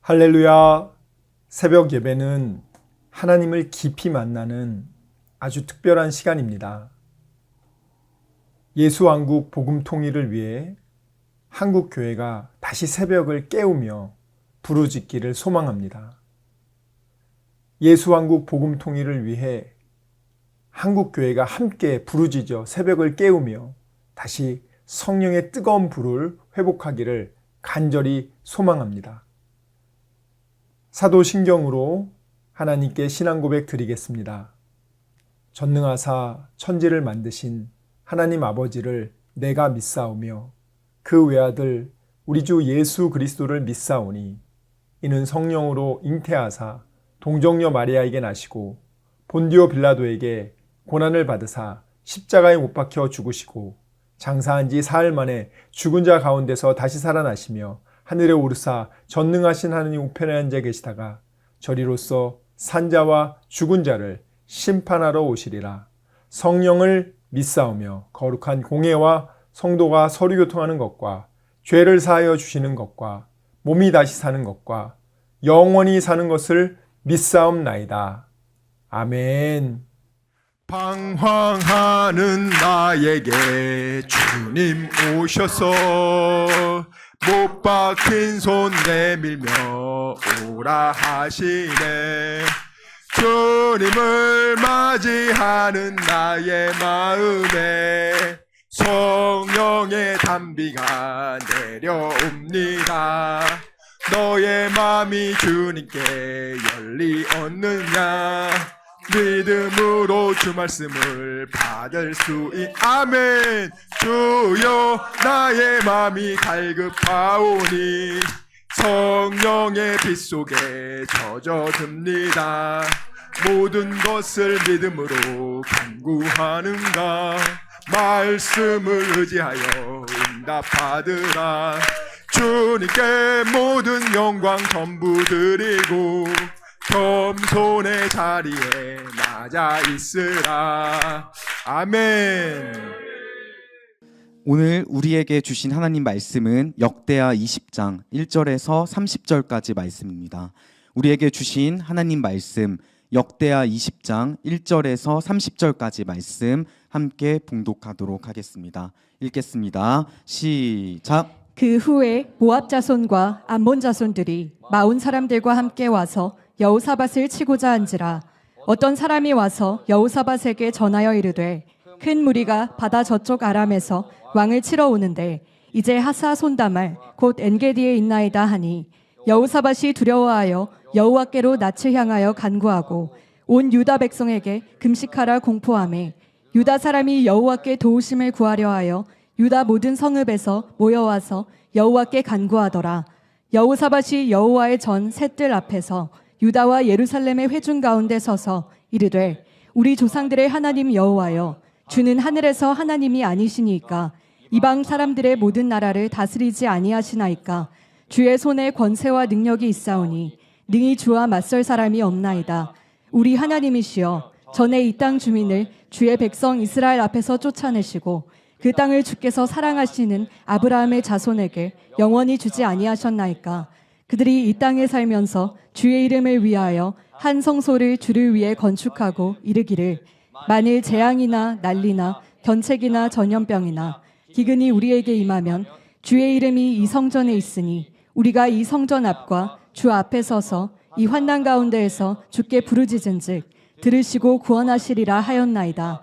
할렐루야. 새벽 예배는 하나님을 깊이 만나는 아주 특별한 시간입니다. 예수왕국 복음 통일을 위해 한국교회가 다시 새벽을 깨우며 부르짖기를 소망합니다. 예수왕국 복음 통일을 위해 한국교회가 함께 부르짖어 새벽을 깨우며 다시 성령의 뜨거운 불을 회복하기를 간절히 소망합니다. 사도신경으로 하나님께 신앙 고백 드리겠습니다. 전능하사 천지를 만드신 하나님 아버지를 내가 믿사오며 그 외아들 우리 주 예수 그리스도를 믿사오니 이는 성령으로 잉태하사 동정녀 마리아에게 나시고 본디오 빌라도에게 고난을 받으사 십자가에 못 박혀 죽으시고 장사한 지 사흘 만에 죽은 자 가운데서 다시 살아나시며 하늘에 오르사 전능하신 하느님 우편에 앉아 계시다가 저리로서 산자와 죽은 자를 심판하러 오시리라. 성령을 믿사오며 거룩한 공회와 성도가 서로 교통하는 것과 죄를 사하여 주시는 것과 몸이 다시 사는 것과 영원히 사는 것을 믿사옵나이다. 아멘. 방황하는 나에게 주님 오셔서 못 박힌 손 내밀며 오라 하시네. 주님을 맞이하는 나의 마음에 성령의 단비가 내려옵니다. 너의 마음이 주님께 열리었느냐? 믿음으로 주 말씀을 받을 수 아멘. 주여 나의 마음이 갈급하오니 성령의 빛 속에 젖어듭니다. 모든 것을 믿음으로 간구하는가? 말씀을 의지하여 응답받으라. 주님께 모든 영광 전부 드리고 겸손의 자리에 낮아 있으라. 아멘. 오늘 우리에게 주신 하나님 말씀은 역대하 20장 1절에서 30절까지 말씀입니다. 우리에게 주신 하나님 말씀 역대하 20장 1절에서 30절까지 말씀 함께 봉독하도록 하겠습니다. 읽겠습니다. 시작. 그 후에 모압 자손과 암몬 자손들이 마온 사람들과 함께 와서 여호사밧을 치고자 한지라. 어떤 사람이 와서 여호사밧에게 전하여 이르되 큰 무리가 바다 저쪽 아람에서 왕을 치러 오는데 이제 하사 손다말 곧 엔게디에 있나이다 하니 여호사밧이 두려워하여 여호와께로 낯을 향하여 간구하고 온 유다 백성에게 금식하라 공포하매 유다 사람이 여호와께 도우심을 구하려 하여 유다 모든 성읍에서 모여와서 여호와께 간구하더라. 여호사밧이 여호와의 전 셋들 앞에서 유다와 예루살렘의 회중 가운데 서서 이르되 우리 조상들의 하나님 여호와여, 주는 하늘에서 하나님이 아니시니까 이방 사람들의 모든 나라를 다스리지 아니하시나이까. 주의 손에 권세와 능력이 있사오니 능히 주와 맞설 사람이 없나이다. 우리 하나님이시여, 전에 이 땅 주민을 주의 백성 이스라엘 앞에서 쫓아내시고 그 땅을 주께서 사랑하시는 아브라함의 자손에게 영원히 주지 아니하셨나이까. 그들이 이 땅에 살면서 주의 이름을 위하여 한 성소를 주를 위해 건축하고 이르기를 만일 재앙이나 난리나 견책이나 전염병이나 기근이 우리에게 임하면 주의 이름이 이 성전에 있으니 우리가 이 성전 앞과 주 앞에 서서 이 환난 가운데에서 주께 부르짖은즉 들으시고 구원하시리라 하였나이다.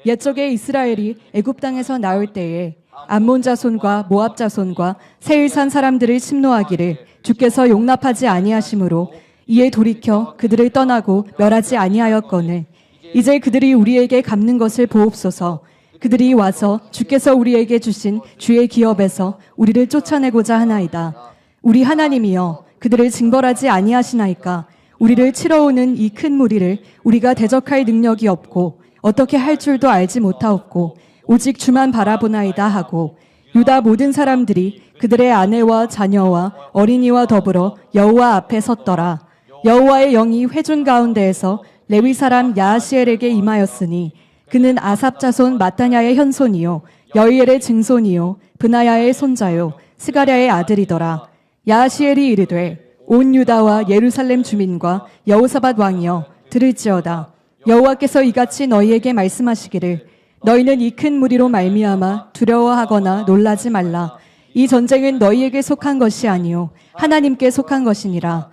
옛적에 이스라엘이 애굽 땅에서 나올 때에 암몬 자손과 모압 자손과 세일산 사람들을 침노하기를 주께서 용납하지 아니하심으로 이에 돌이켜 그들을 떠나고 멸하지 아니하였거늘 이제 그들이 우리에게 갚는 것을 보옵소서. 그들이 와서 주께서 우리에게 주신 주의 기업에서 우리를 쫓아내고자 하나이다. 우리 하나님이여, 그들을 징벌하지 아니하시나이까. 우리를 치러 오는 이 큰 무리를 우리가 대적할 능력이 없고 어떻게 할 줄도 알지 못하옵고 오직 주만 바라보나이다 하고 유다 모든 사람들이 그들의 아내와 자녀와 어린이와 더불어 여호와 앞에 섰더라. 여호와의 영이 회중 가운데에서 레위 사람 야하시엘에게 임하였으니 그는 아삽 자손 마따냐의 현손이요 여이엘의 증손이요 브나야의 손자요 스가랴의 아들이더라. 야하시엘이 이르되 온 유다와 예루살렘 주민과 여호사밧 왕이여 들을지어다. 여호와께서 이같이 너희에게 말씀하시기를 너희는 이 큰 무리로 말미암아 두려워하거나 놀라지 말라. 이 전쟁은 너희에게 속한 것이 아니요 하나님께 속한 것이니라.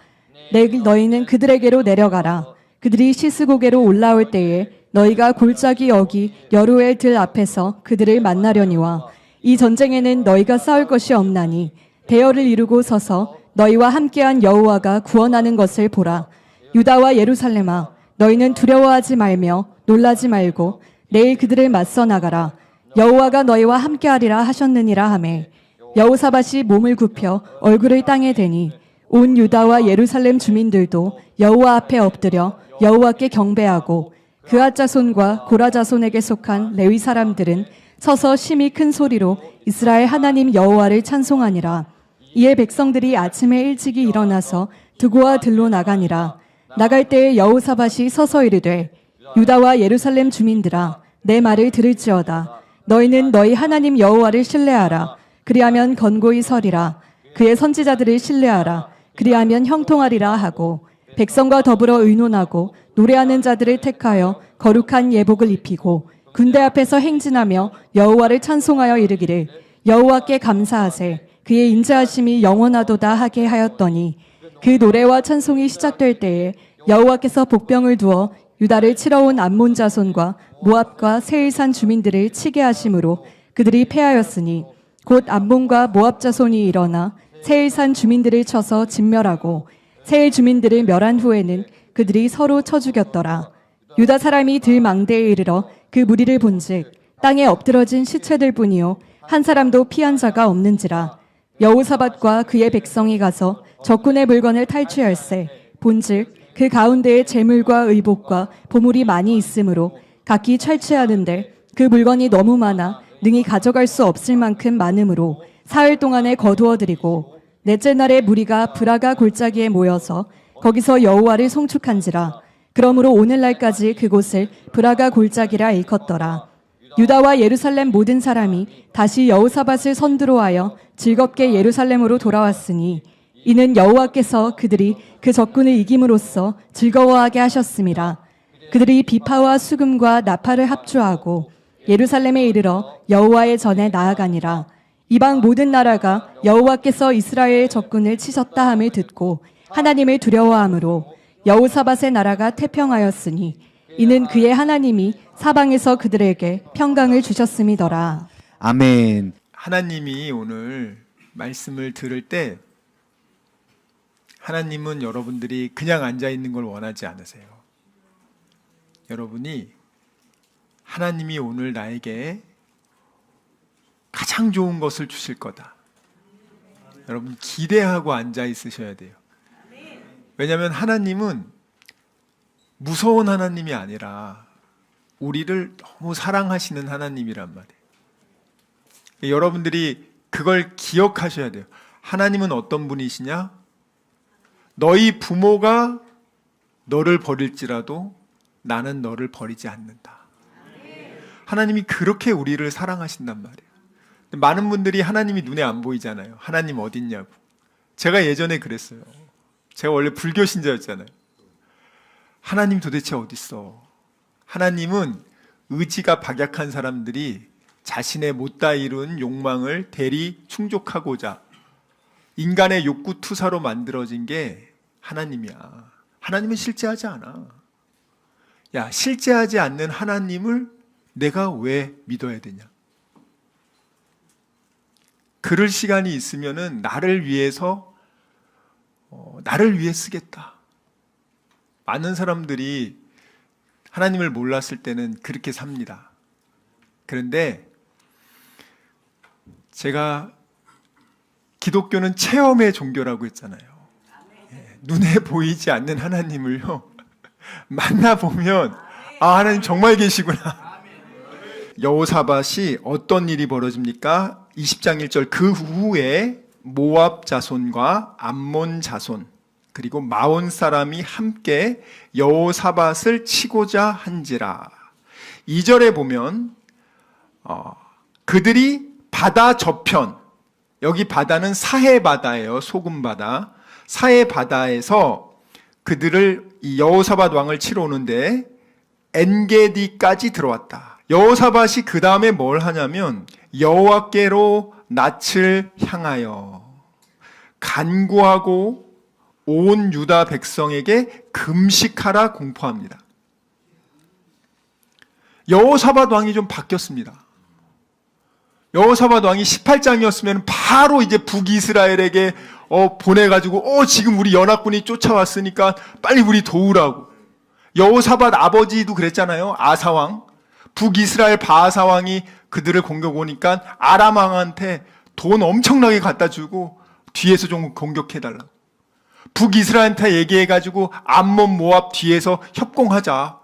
너희는 그들에게로 내려가라. 그들이 시스고개로 올라올 때에 너희가 골짜기 여기 여루엘 들 앞에서 그들을 만나려니와 이 전쟁에는 너희가 싸울 것이 없나니 대열을 이루고 서서 너희와 함께한 여호와가 구원하는 것을 보라. 유다와 예루살렘아 너희는 두려워하지 말며 놀라지 말고 내일 그들을 맞서 나가라. 여호와가 너희와 함께하리라 하셨느니라 하매 여호사밧이 몸을 굽혀 얼굴을 땅에 대니 온 유다와 예루살렘 주민들도 여호와 앞에 엎드려 여호와께 경배하고 그앗 자손과 고라 자손에게 속한 레위 사람들은 서서 심히 큰 소리로 이스라엘 하나님 여호와를 찬송하니라. 이에 백성들이 아침에 일찍이 일어나서 두고와 들로 나가니라. 나갈 때에 여호사밧이 서서 이르되 유다와 예루살렘 주민들아 내 말을 들을지어다. 너희는 너희 하나님 여호와를 신뢰하라. 그리하면 건고히 서리라. 그의 선지자들을 신뢰하라. 그리하면 형통하리라 하고 백성과 더불어 의논하고 노래하는 자들을 택하여 거룩한 예복을 입히고 군대 앞에서 행진하며 여호와를 찬송하여 이르기를 여호와께 감사하세. 그의 인자하심이 영원하도다 하게 하였더니 그 노래와 찬송이 시작될 때에 여호와께서 복병을 두어 유다를 치러 온 암몬 자손과 모압과 세일산 주민들을 치게 하심으로 그들이 패하였으니 곧 암몬과 모압 자손이 일어나 세일산 주민들을 쳐서 진멸하고 세일 주민들을 멸한 후에는 그들이 서로 쳐 죽였더라. 유다 사람이 들망대에 이르러 그 무리를 본즉 땅에 엎드러진 시체들 뿐이요 한 사람도 피한 자가 없는지라. 여호사밧과 그의 백성이 가서 적군의 물건을 탈취할세 본즉 그 가운데에 재물과 의복과 보물이 많이 있으므로 각기 탈취하는데 그 물건이 너무 많아 능히 가져갈 수 없을 만큼 많으므로 사흘 동안에 거두어들이고 넷째 날에 무리가 브라가 골짜기에 모여서 거기서 여호와를 송축한지라. 그러므로 오늘날까지 그곳을 브라가 골짜기라 일컫더라. 유다와 예루살렘 모든 사람이 다시 여호사밧을 선두로하여 즐겁게 예루살렘으로 돌아왔으니 이는 여호와께서 그들이 그 적군을 이김으로써 즐거워하게 하셨음이라. 그들이 비파와 수금과 나팔을 합주하고 예루살렘에 이르러 여호와의 전에 나아가니라. 이방 모든 나라가 여호와께서 이스라엘의 적군을 치셨다 함을 듣고 하나님을 두려워하므로 여호사밧의 나라가 태평하였으니 이는 그의 하나님이 사방에서 그들에게 평강을 주셨음이더라. 아멘. 하나님이 오늘 말씀을 들을 때 하나님은 여러분들이 그냥 앉아 있는 걸 원하지 않으세요. 여러분이 하나님이 오늘 나에게 가장 좋은 것을 주실 거다. 여러분 기대하고 앉아 있으셔야 돼요. 왜냐하면 하나님은 무서운 하나님이 아니라 우리를 너무 사랑하시는 하나님이란 말이에요. 여러분들이 그걸 기억하셔야 돼요. 하나님은 어떤 분이시냐? 너희 부모가 너를 버릴지라도 나는 너를 버리지 않는다. 하나님이 그렇게 우리를 사랑하신단 말이에요. 많은 분들이 하나님이 눈에 안 보이잖아요. 하나님 어딨냐고. 제가 예전에 그랬어요. 제가 원래 불교 신자였잖아요. 하나님 도대체 어딨어? 하나님은 의지가 박약한 사람들이 자신의 못다 이룬 욕망을 대리 충족하고자 인간의 욕구 투사로 만들어진 게 하나님이야. 하나님은 실제하지 않아. 야, 실제하지 않는 하나님을 내가 왜 믿어야 되냐? 그럴 시간이 있으면은 나를 위해 쓰겠다. 많은 사람들이 하나님을 몰랐을 때는 그렇게 삽니다. 그런데 제가 기독교는 체험의 종교라고 했잖아요. 눈에 보이지 않는 하나님을요 만나보면 아, 하나님 정말 계시구나. 여호사밧이 어떤 일이 벌어집니까? 20장 1절 그 후에 모압 자손과 암몬 자손 그리고 마온 사람이 함께 여호사밧을 치고자 한지라. 2절에 보면 그들이 바다 저편, 여기 바다는 사해 바다예요. 소금 바다. 사해 바다에서 그들을 이 여호사밧 왕을 치러 오는데 엔게디까지 들어왔다. 여호사밧이 그 다음에 뭘 하냐면 여호와께로 낯을 향하여 간구하고 온 유다 백성에게 금식하라 공포합니다. 여호사밧 왕이 좀 바뀌었습니다. 여호사밧 왕이 18장이었으면 바로 이제 북이스라엘에게 보내가지고 지금 우리 연합군이 쫓아왔으니까 빨리 우리 도우라고. 여호사밧 아버지도 그랬잖아요. 아사왕. 북이스라엘 바하사왕이 그들을 공격 오니까 아람 왕한테 돈 엄청나게 갖다 주고 뒤에서 좀 공격해달라고. 북이스라엘한테 얘기해가지고 암몬 모압 뒤에서 협공하자.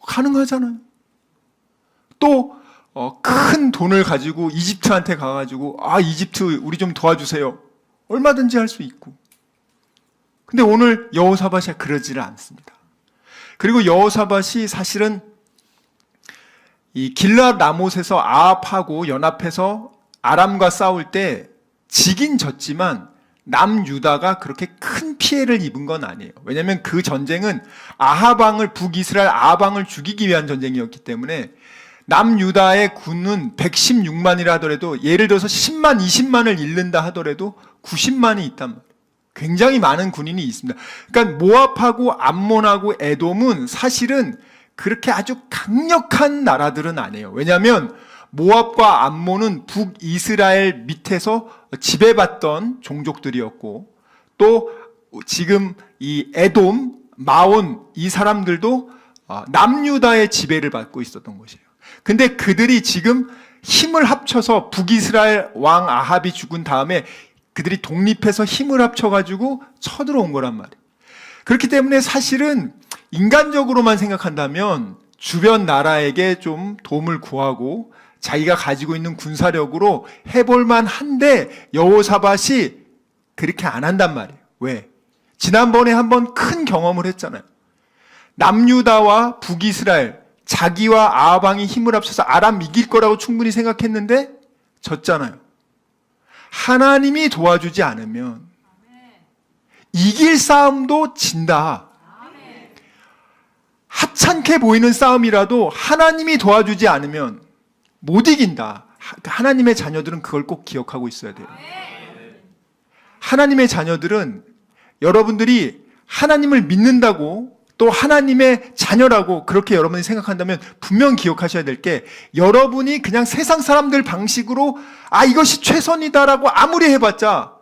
가능하잖아요. 또 큰 돈을 가지고 이집트한테 가가지고 이집트 우리 좀 도와주세요. 얼마든지 할 수 있고. 근데 오늘 여호사밧이 그러지를 않습니다. 그리고 여호사밧이 사실은 이 길르앗 라못에서 아합하고 연합해서 아람과 싸울 때 지긴 졌지만 남유다가 그렇게 큰 피해를 입은 건 아니에요. 왜냐하면 그 전쟁은 아합왕을 북이스라엘 아합왕을 죽이기 위한 전쟁이었기 때문에 남유다의 군은 116만이라 하더라도 예를 들어서 10만, 20만을 잃는다 하더라도 90만이 있단 말이에요. 굉장히 많은 군인이 있습니다. 그러니까 모압하고 암몬하고 에돔은 사실은 그렇게 아주 강력한 나라들은 아니에요. 왜냐하면 모압과 암몬은 북이스라엘 밑에서 지배받던 종족들이었고 또 지금 이 에돔, 마온 이 사람들도 남유다의 지배를 받고 있었던 것이에요. 근데 그들이 지금 힘을 합쳐서 북이스라엘 왕 아합이 죽은 다음에 그들이 독립해서 힘을 합쳐가지고 쳐들어온 거란 말이에요. 그렇기 때문에 사실은 인간적으로만 생각한다면 주변 나라에게 좀 도움을 구하고 자기가 가지고 있는 군사력으로 해볼만 한데 여호사밧이 그렇게 안 한단 말이에요. 왜? 지난번에 한번 큰 경험을 했잖아요. 남유다와 북이스라엘 자기와 아합왕이 힘을 합쳐서 아람 이길 거라고 충분히 생각했는데 졌잖아요. 하나님이 도와주지 않으면 이길 싸움도 진다. 하찮게 보이는 싸움이라도 하나님이 도와주지 않으면 못 이긴다. 하나님의 자녀들은 그걸 꼭 기억하고 있어야 돼요. 하나님의 자녀들은 여러분들이 하나님을 믿는다고 또 하나님의 자녀라고 그렇게 여러분이 생각한다면 분명 기억하셔야 될 게 여러분이 그냥 세상 사람들 방식으로 이것이 최선이다라고 아무리 해봤자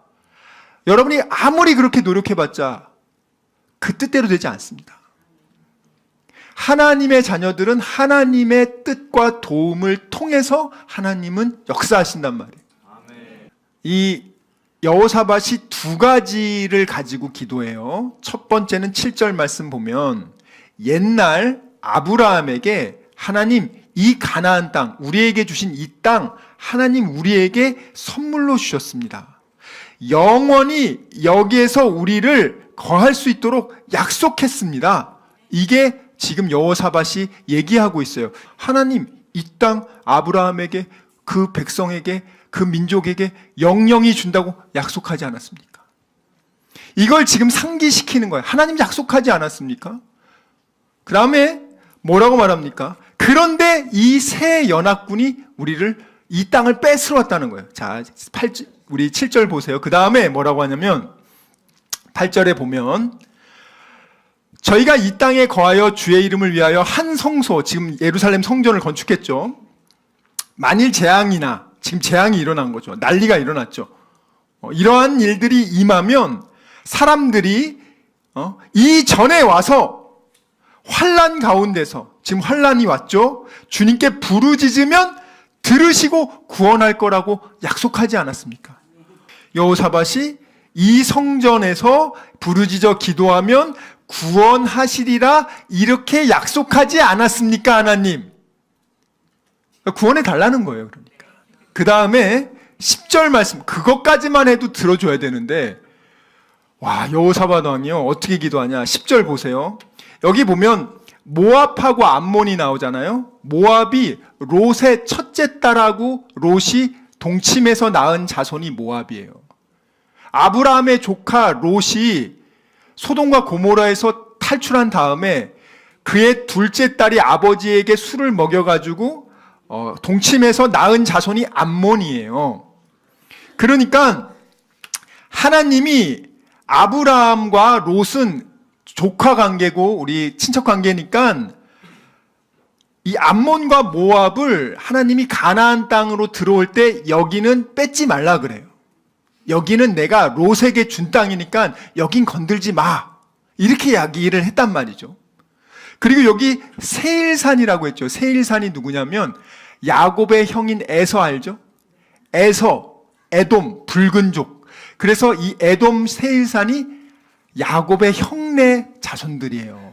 여러분이 아무리 그렇게 노력해봤자 그 뜻대로 되지 않습니다. 하나님의 자녀들은 하나님의 뜻과 도움을 통해서 하나님은 역사하신단 말이에요. 이 여호사밧이 두 가지를 가지고 기도해요. 첫 번째는 7절 말씀 보면 옛날 아브라함에게 하나님 이 가나안 땅 우리에게 주신 이 땅 하나님 우리에게 선물로 주셨습니다. 영원히 여기에서 우리를 거할 수 있도록 약속했습니다. 이게 지금 여호사밧이 얘기하고 있어요. 하나님 이 땅 아브라함에게 그 백성에게 그 민족에게 영영이 준다고 약속하지 않았습니까? 이걸 지금 상기시키는 거예요. 하나님 약속하지 않았습니까? 그 다음에 뭐라고 말합니까? 그런데 이 새 연합군이 우리를 이 땅을 뺏으러 왔다는 거예요. 자, 우리 7절 보세요. 그 다음에 뭐라고 하냐면 8절에 보면 저희가 이 땅에 거하여 주의 이름을 위하여 한 성소, 지금 예루살렘 성전을 건축했죠. 만일 재앙이나 지금 재앙이 일어난 거죠. 난리가 일어났죠. 이러한 일들이 임하면 사람들이 이전에 와서 환난 가운데서 지금 환난이 왔죠. 주님께 부르짖으면 들으시고 구원할 거라고 약속하지 않았습니까? 여호사밧이 이 성전에서 부르짖어 기도하면 구원하시리라 이렇게 약속하지 않았습니까, 하나님? 구원해 달라는 거예요, 그러니까. 그 다음에 10절 말씀, 그것까지만 해도 들어줘야 되는데, 여호사밧 왕이요, 어떻게 기도하냐? 10절 보세요. 여기 보면 모압하고 암몬이 나오잖아요. 모압이 롯의 첫째 딸하고 롯이 동침해서 낳은 자손이 모압이에요. 아브라함의 조카 롯이 소돔과 고모라에서 탈출한 다음에 그의 둘째 딸이 아버지에게 술을 먹여가지고 동침해서 낳은 자손이 암몬이에요. 그러니까 하나님이 아브라함과 롯은 조카 관계고 우리 친척 관계니까 이 암몬과 모압을 하나님이 가나안 땅으로 들어올 때 여기는 뺏지 말라 그래요. 여기는 내가 롯에게 준 땅이니까 여긴 건들지 마. 이렇게 이야기를 했단 말이죠. 그리고 여기 세일산이라고 했죠. 세일산이 누구냐면 야곱의 형인 에서 알죠? 에서, 에돔, 붉은족. 그래서 이 에돔 세일산이 야곱의 형네 자손들이에요.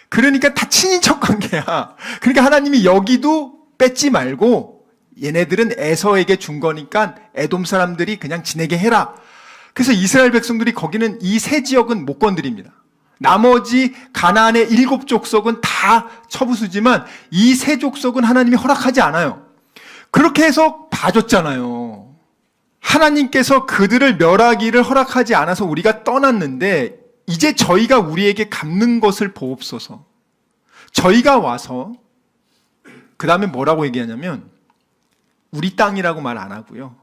그러니까 다 친인척 관계야. 그러니까 하나님이 여기도 뺏지 말고 얘네들은 에서에게 준 거니까 에돔 사람들이 그냥 지내게 해라. 그래서 이스라엘 백성들이 거기는 이 세 지역은 못 건드립니다. 나머지 가나안의 7 족속은 다 처부수지만 이 세 족속은 하나님이 허락하지 않아요. 그렇게 해서 봐줬잖아요. 하나님께서 그들을 멸하기를 허락하지 않아서 우리가 떠났는데 이제 저희가 우리에게 갚는 것을 보옵소서. 저희가 와서 그 다음에 뭐라고 얘기하냐면 우리 땅이라고 말 안 하고요.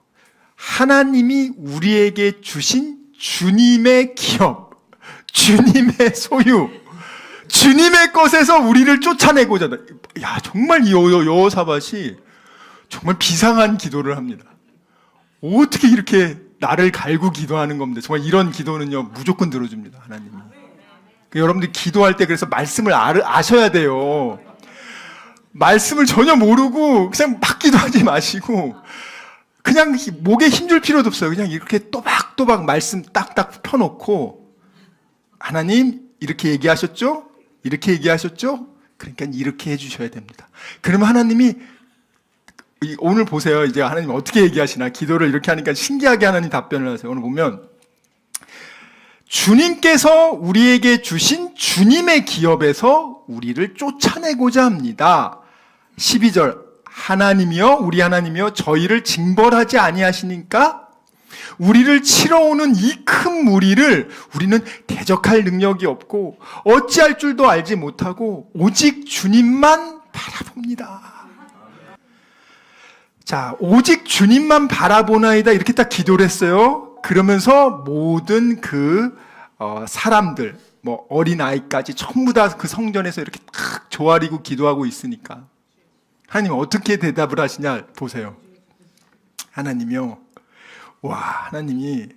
하나님이 우리에게 주신 주님의 기업, 주님의 소유, 주님의 것에서 우리를 쫓아내고자. 야, 정말 이 여호사밧이 정말 비상한 기도를 합니다. 어떻게 이렇게 나를 갈고 기도하는 겁니다. 정말 이런 기도는요, 무조건 들어줍니다, 하나님이. 여러분들 기도할 때 그래서 말씀을 아셔야 돼요. 말씀을 전혀 모르고 그냥 막 기도하지 마시고 그냥 목에 힘줄 필요도 없어요. 그냥 이렇게 또박또박 말씀 딱딱 펴놓고 하나님 이렇게 얘기하셨죠? 이렇게 얘기하셨죠? 그러니까 이렇게 해주셔야 됩니다. 그러면 하나님이 오늘 보세요. 이제 하나님 어떻게 얘기하시나. 기도를 이렇게 하니까 신기하게 하나님 답변을 하세요. 오늘 보면 주님께서 우리에게 주신 주님의 기업에서 우리를 쫓아내고자 합니다. 12절 하나님이여 우리 하나님이여 저희를 징벌하지 아니하시니까 우리를 치러오는 이 큰 무리를 우리는 대적할 능력이 없고 어찌할 줄도 알지 못하고 오직 주님만 바라봅니다. 자, 오직 주님만 바라보나이다 이렇게 딱 기도를 했어요. 그러면서 모든 그 사람들, 뭐 어린 아이까지 전부 다 그 성전에서 이렇게 딱 조아리고 기도하고 있으니까 하나님 어떻게 대답을 하시냐 보세요. 하나님이요. 와, 하나님이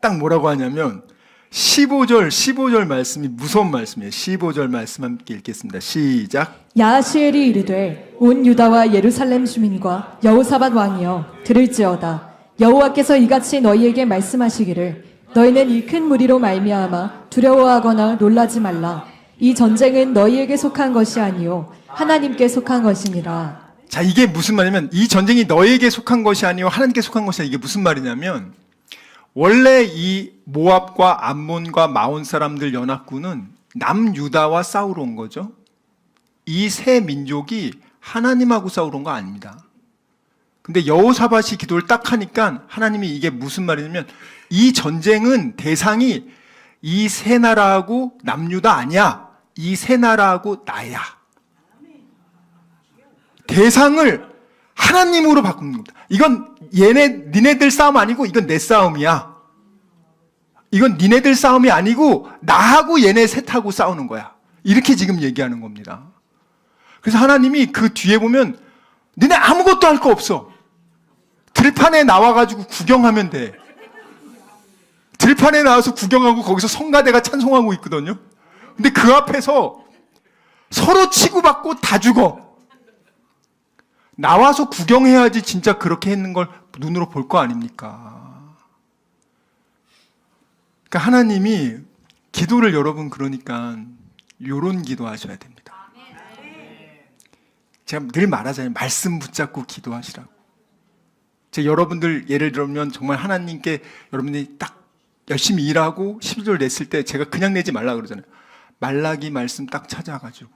딱 뭐라고 하냐면 15절 말씀이 무서운 말씀이에요. 15절 말씀 함께 읽겠습니다. 시작. 야하시엘이 이르되 온 유다와 예루살렘 주민과 여호사밧 왕이여 들을지어다. 여호와께서 이같이 너희에게 말씀하시기를 너희는 이 큰 무리로 말미암아 두려워하거나 놀라지 말라. 이 전쟁은 너희에게 속한 것이 아니요 하나님께 속한 것이니라. 자, 이게 무슨 말이냐면 이 전쟁이 너에게 속한 것이 아니요 하나님께 속한 것이다. 이게 무슨 말이냐면 원래 이 모압과 암몬과 마온 사람들 연합군은 남유다와 싸우러 온 거죠. 이 세 민족이 하나님하고 싸우러 온 거 아닙니다. 근데 여호사밧이 기도를 딱 하니까 하나님이 이게 무슨 말이냐면 이 전쟁은 대상이 이 세 나라하고 남유다 아니야. 이 세 나라하고 나야. 대상을 하나님으로 바꾸는 겁니다. 이건 니네들 싸움 아니고 이건 내 싸움이야. 이건 니네들 싸움이 아니고 나하고 얘네 셋하고 싸우는 거야. 이렇게 지금 얘기하는 겁니다. 그래서 하나님이 그 뒤에 보면 니네 아무것도 할 거 없어. 들판에 나와가지고 구경하면 돼. 들판에 나와서 구경하고 거기서 성가대가 찬송하고 있거든요. 근데 그 앞에서 서로 치고받고 다 죽어. 나와서 구경해야지 진짜 그렇게 했는 걸 눈으로 볼 거 아닙니까? 그러니까 하나님이 기도를 여러분 그러니까 요런 기도 하셔야 됩니다. 제가 늘 말하잖아요. 말씀 붙잡고 기도하시라고. 제가 여러분들 예를 들면 정말 하나님께 여러분들이 딱 열심히 일하고 12절 냈을 때 제가 그냥 내지 말라 그러잖아요. 말라기 말씀 딱 찾아가지고.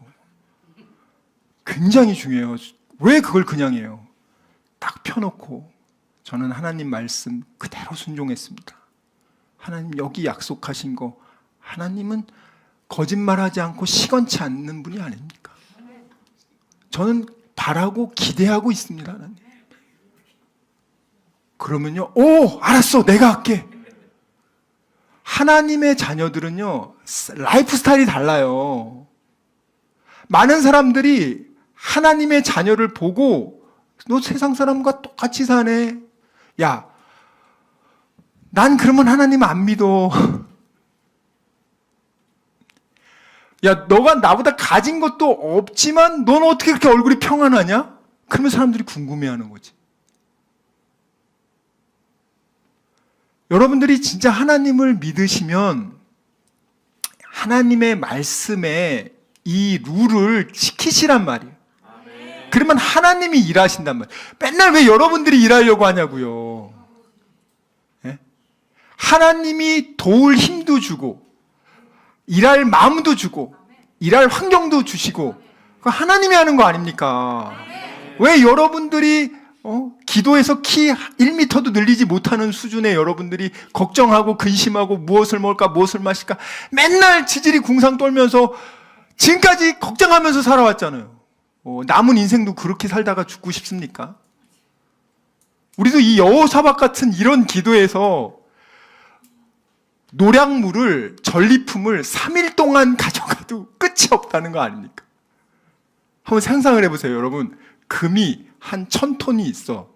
굉장히 중요해요. 왜 그걸 그냥 해요? 딱 펴놓고 저는 하나님 말씀 그대로 순종했습니다. 하나님 여기 약속하신 거 하나님은 거짓말하지 않고 시건치 않는 분이 아닙니까? 저는 바라고 기대하고 있습니다, 하나님. 그러면요, 오, 알았어, 내가 할게. 하나님의 자녀들은요, 라이프 스타일이 달라요. 많은 사람들이 하나님의 자녀를 보고, 너 세상 사람과 똑같이 사네. 야, 난 그러면 하나님 안 믿어. 야, 너가 나보다 가진 것도 없지만 넌 어떻게 그렇게 얼굴이 평안하냐? 그러면 사람들이 궁금해하는 거지. 여러분들이 진짜 하나님을 믿으시면 하나님의 말씀에 이 룰을 지키시란 말이에요. 그러면 하나님이 일하신단 말이에요. 맨날 왜 여러분들이 일하려고 하냐고요. 예? 하나님이 도울 힘도 주고 일할 마음도 주고 일할 환경도 주시고 그거 하나님이 하는 거 아닙니까? 왜 여러분들이 기도에서 키 1m도 늘리지 못하는 수준의 여러분들이 걱정하고 근심하고 무엇을 먹을까 무엇을 마실까 맨날 지질이 궁상 떨면서 지금까지 걱정하면서 살아왔잖아요. 남은 인생도 그렇게 살다가 죽고 싶습니까? 우리도 이 여호사밧 같은 이런 기도에서 노량물을 전리품을 3일 동안 가져가도 끝이 없다는 거 아닙니까? 한번 상상을 해보세요. 여러분, 금이 한 1000톤이 있어.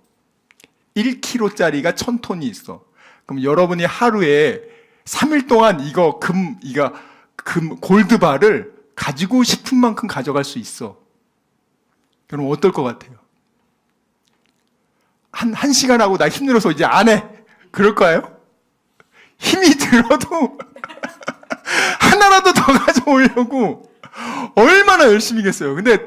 1kg짜리가 1000톤이 있어. 그럼 여러분이 하루에 3일 동안 이거 금 골드바를 가지고 싶은 만큼 가져갈 수 있어. 그럼 어떨 것 같아요? 한 시간 하고 나 힘들어서 이제 안 해. 그럴까요? 힘이 들어도 하나라도 더 가져오려고 얼마나 열심히겠어요. 근데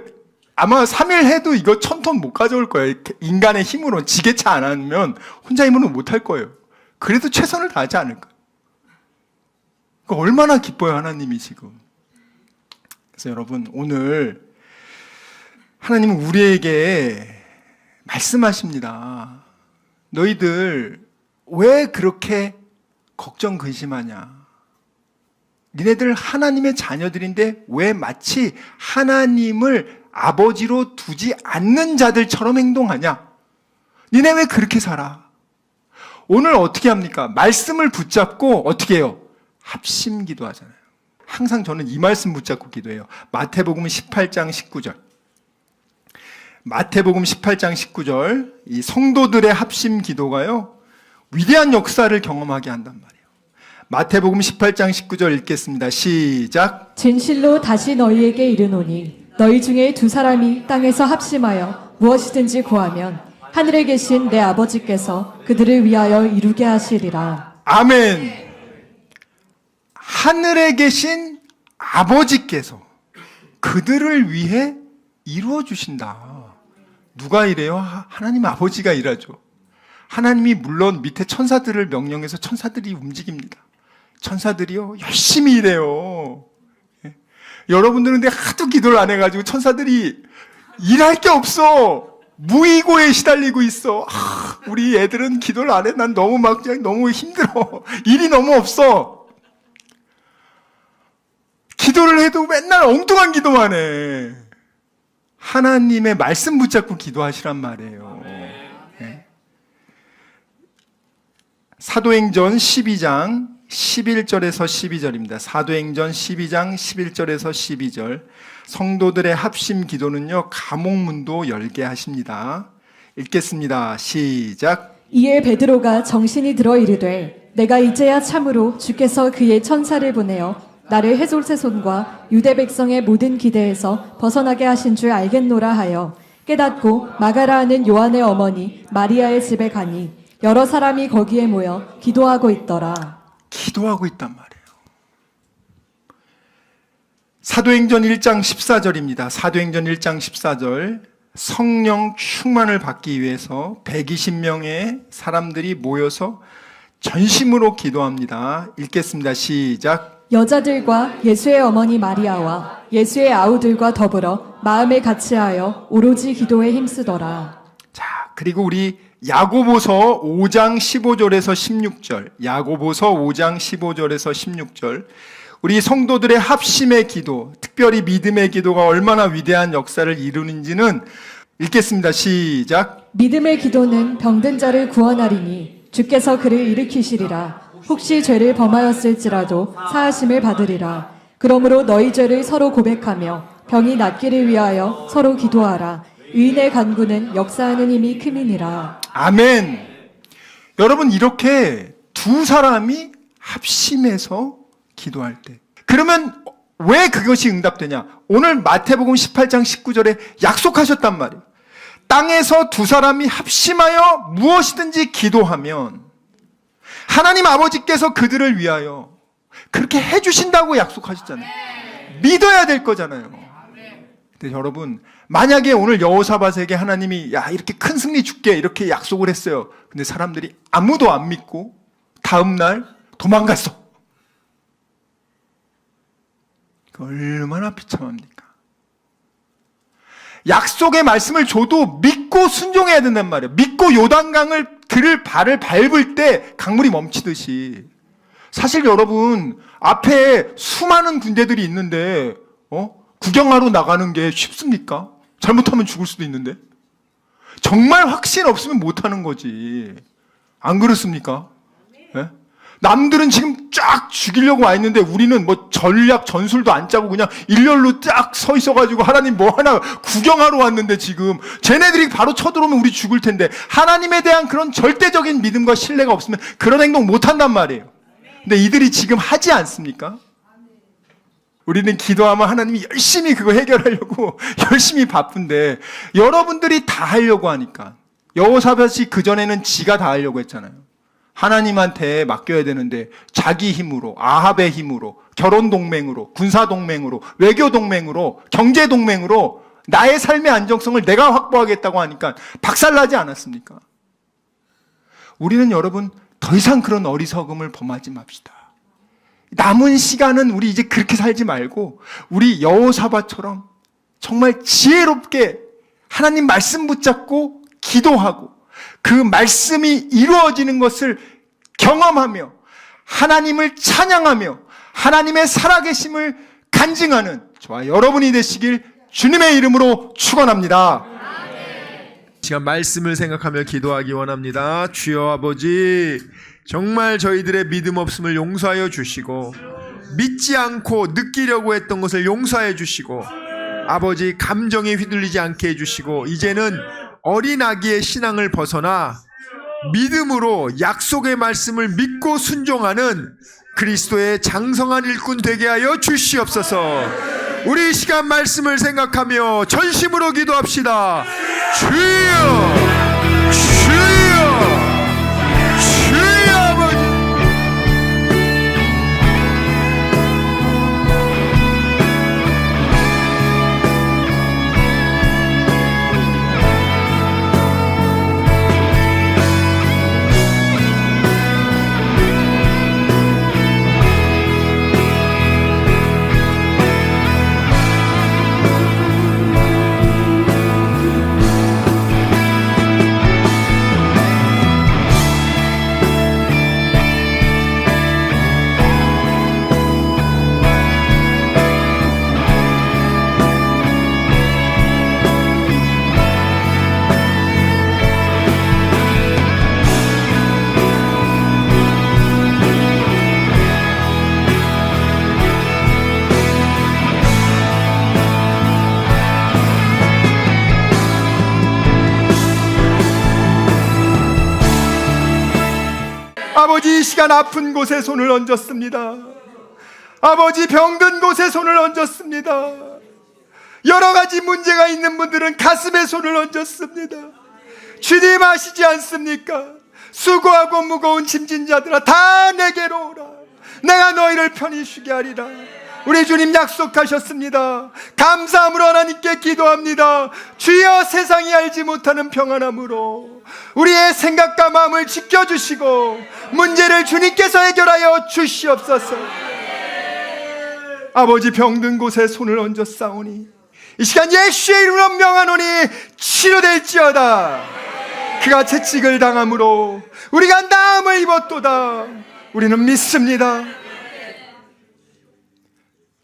아마 3일 해도 이거 1000톤 못 가져올 거예요. 인간의 힘으로 지게차 안 하면 혼자 힘으로 못 할 거예요. 그래도 최선을 다하지 않을까. 얼마나 기뻐요, 하나님이 지금. 그래서 여러분, 오늘 하나님은 우리에게 말씀하십니다. 너희들 왜 그렇게 걱정 근심하냐? 니네들 하나님의 자녀들인데 왜 마치 하나님을 아버지로 두지 않는 자들처럼 행동하냐? 니네 왜 그렇게 살아? 오늘 어떻게 합니까? 말씀을 붙잡고 어떻게 해요? 합심 기도하잖아요. 항상 저는 이 말씀 붙잡고 기도해요. 마태복음 18장 19절. 마태복음 18장 19절. 이 성도들의 합심 기도가요, 위대한 역사를 경험하게 한단 말이에요. 마태복음 18장 19절 읽겠습니다. 시작. 진실로 다시 너희에게 이르노니 너희 중에 두 사람이 땅에서 합심하여 무엇이든지 구하면 하늘에 계신 내 아버지께서 그들을 위하여 이루게 하시리라. 아멘. 하늘에 계신 아버지께서 그들을 위해 이루어 주신다. 누가 이래요? 하나님 아버지가 일하죠. 하나님이 물론 밑에 천사들을 명령해서 천사들이 움직입니다. 천사들이요, 열심히 일해요. 예. 여러분들은 근데 하도 기도를 안 해가지고 천사들이 일할 게 없어. 무의고에 시달리고 있어. 우리 애들은 기도를 안 해. 난 너무 너무 힘들어. 일이 너무 없어. 기도를 해도 맨날 엉뚱한 기도만 해. 하나님의 말씀 붙잡고 기도하시란 말이에요. 네. 사도행전 12장 11절에서 12절입니다. 사도행전 12장 11절에서 12절. 성도들의 합심 기도는요, 감옥문도 열게 하십니다. 읽겠습니다. 시작. 이에 베드로가 정신이 들어 이르되 내가 이제야 참으로 주께서 그의 천사를 보내어 나를 헤롯의 손과 유대 백성의 모든 기대에서 벗어나게 하신 줄 알겠노라 하여 깨닫고 마가라 하는 요한의 어머니 마리아의 집에 가니 여러 사람이 거기에 모여 기도하고 있더라. 기도하고 있단 말이에요. 사도행전 1장 14절입니다. 사도행전 1장 14절. 성령 충만을 받기 위해서 120명의 사람들이 모여서 전심으로 기도합니다. 읽겠습니다. 시작. 여자들과 예수의 어머니 마리아와 예수의 아우들과 더불어 마음에 같이하여 오로지 기도에 힘쓰더라. 자, 그리고 우리 야고보서 5장 15절에서 16절, 야고보서 5장 15절에서 16절, 우리 성도들의 합심의 기도, 특별히 믿음의 기도가 얼마나 위대한 역사를 이루는지는 읽겠습니다. 시작. 믿음의 기도는 병든 자를 구원하리니 주께서 그를 일으키시리라. 혹시 죄를 범하였을지라도 사하심을 받으리라. 그러므로 너희 죄를 서로 고백하며 병이 낫기를 위하여 서로 기도하라. 의인의 간구는 역사하는 힘이 큼이니라. 아멘. 여러분, 이렇게 두 사람이 합심해서 기도할 때, 그러면 왜 그것이 응답되냐? 오늘 마태복음 18장 19절에 약속하셨단 말이에요. 땅에서 두 사람이 합심하여 무엇이든지 기도하면 하나님 아버지께서 그들을 위하여 그렇게 해주신다고 약속하셨잖아요. 믿어야 될 거잖아요. 근데 여러분, 만약에 오늘 여호사밧에게 하나님이 야, 이렇게 큰 승리 줄게 이렇게 약속을 했어요. 근데 사람들이 아무도 안 믿고 다음날 도망갔어. 얼마나 비참합니까? 약속의 말씀을 줘도 믿고 순종해야 된단 말이에요. 믿고 요단강을 그를 발을 밟을 때 강물이 멈추듯이. 사실 여러분, 앞에 수많은 군대들이 있는데 구경하러 나가는 게 쉽습니까? 잘못하면 죽을 수도 있는데. 정말 확신 없으면 못하는 거지. 안 그렇습니까? 네? 남들은 지금 쫙 죽이려고 와 있는데 우리는 뭐 전략 전술도 안 짜고 그냥 일렬로 쫙 서 있어가지고 하나님 뭐 하나 구경하러 왔는데 지금 쟤네들이 바로 쳐들어오면 우리 죽을 텐데 하나님에 대한 그런 절대적인 믿음과 신뢰가 없으면 그런 행동 못 한단 말이에요. 근데 이들이 지금 하지 않습니까? 우리는 기도하면 하나님이 열심히 그거 해결하려고 열심히 바쁜데 여러분들이 다 하려고 하니까. 여호사밧이 그전에는 지가 다 하려고 했잖아요. 하나님한테 맡겨야 되는데 자기 힘으로, 아합의 힘으로, 결혼동맹으로, 군사동맹으로, 외교동맹으로, 경제동맹으로 나의 삶의 안정성을 내가 확보하겠다고 하니까 박살나지 않았습니까? 우리는 여러분 더 이상 그런 어리석음을 범하지 맙시다. 남은 시간은 우리 이제 그렇게 살지 말고 우리 여호사밧처럼 정말 지혜롭게 하나님 말씀 붙잡고 기도하고 그 말씀이 이루어지는 것을 경험하며 하나님을 찬양하며 하나님의 살아계심을 간증하는 저와 여러분이 되시길 주님의 이름으로 축원합니다. 시간 말씀을 생각하며 기도하기 원합니다. 주여 아버지, 정말 저희들의 믿음 없음을 용서하여 주시고 믿지 않고 느끼려고 했던 것을 용서해 주시고 아버지 감정에 휘둘리지 않게 해주시고 이제는 어린아기의 신앙을 벗어나 믿음으로 약속의 말씀을 믿고 순종하는 그리스도의 장성한 일꾼 되게 하여 주시옵소서. 우리 이 시간 말씀을 생각하며 전심으로 기도합시다. 주여, 주여, 주여 아버지. 아버지, 이 시간 아픈 곳에 손을 얹었습니다. 아버지, 병든 곳에 손을 얹었습니다. 여러 가지 문제가 있는 분들은 가슴에 손을 얹었습니다. 주님 아시지 않습니까? 수고하고 무거운 짐진 자들아 다 내게로 오라. 내가 너희를 편히 쉬게 하리라. 우리 주님 약속하셨습니다. 감사함으로 하나님께 기도합니다. 주여, 세상이 알지 못하는 평안함으로 우리의 생각과 마음을 지켜주시고 문제를 주님께서 해결하여 주시옵소서. 아버지, 병든 곳에 손을 얹었사오니 이 시간 예수의 이름으로 명하노니 치료될지어다. 그가 채찍을 당함으로 우리가 나음을 입었도다. 우리는 믿습니다.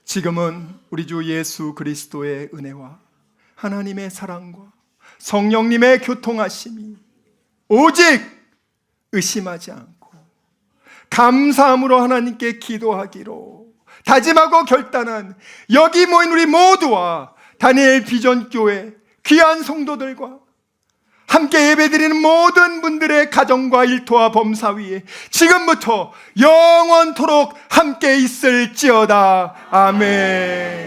지금은 우리 주 예수 그리스도의 은혜와 하나님의 사랑과 성령님의 교통하심이 오직 의심하지 않고 감사함으로 하나님께 기도하기로 다짐하고 결단한 여기 모인 우리 모두와 다니엘 비전교회 귀한 성도들과 함께 예배드리는 모든 분들의 가정과 일터와 범사 위에 지금부터 영원토록 함께 있을지어다. 아멘.